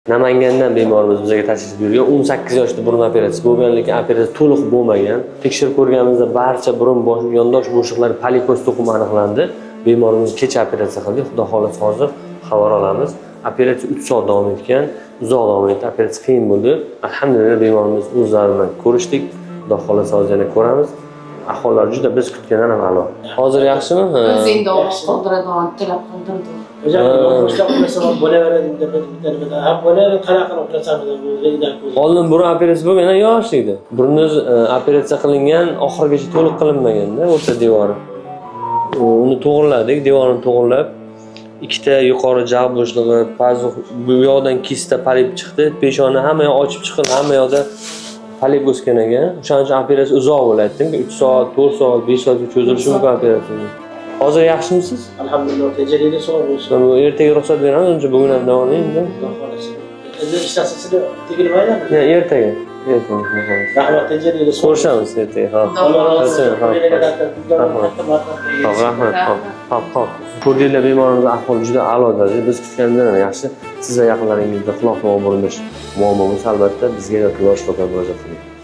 Namangandan bemorimiz bizga tashrif buyurgan. 18 yoshda burun operatsiyasi bo'lgan, lekin operatsiya to'liq bo'lmagan. Tekshirib ko'rganimizda barcha burun yondosh bo'shliqlari polipoz to'qimi aniqlandi. Bemorimiz kecha operatsiya qildik. Xudo xolasa hozir xabar olamiz. Operatsiya 3 soat davom etgan. Uzoq davom etdi. Operatsiya qiyin bo'ldi. Alhamdulillah bemorimiz o'zlari bilan ko'rishdik. Xudo xolasa hozir yana ko'ramiz. Ahvollari juda biz kutgandan ham a'lo. Hozir yaxshimi? Endi qoldiradigan tilab qoldirdi. Hocam boshqa narsalar bo'laveradi deb bitta ham bo'laveradi qanaqa o'tirasangiz Oldin burun operatsiyasi bo'lgan, yoshlikda. Burningiz operatsiya qilingan, oxirigacha to'liq qilinmaganda o'rta devori. Uni to'g'irladik, devorni to'g'irlab, ikkita yuqori jag' bo'shlig'i, pazuh bu yoqdan kista polip chiqdi, peshona hamma yoq ochib chiqildi, hamma yoqda polip o'sgan ekan. O'shaning uchun operatsiya uzoq bo'ladimi? 3 soat, 4 soat, 5 soatga cho'zilishi mumkin operatsiya. Hozir yaxshimisiz? Alhamdulillah, tejalikda sog' bo'lsin. Bu ertaga ruxsat beramiz, uncha bugun ham davom eting. Endi ishlasizlar tegilmaydimi? Ya ertaga. Rahmat, tejalikda sog' ko'rishamiz ertaga. Rahmat. Hop. Ko'rdinglar, bemorimiz ahvoli juda a'lo darajada. Biz kutgandan ham yaxshi. Siz va yaqinlaringizda quloq tomon burun muammo bo'lsa, albatta bizga yoki boshqa shifokorga murojaat qiling.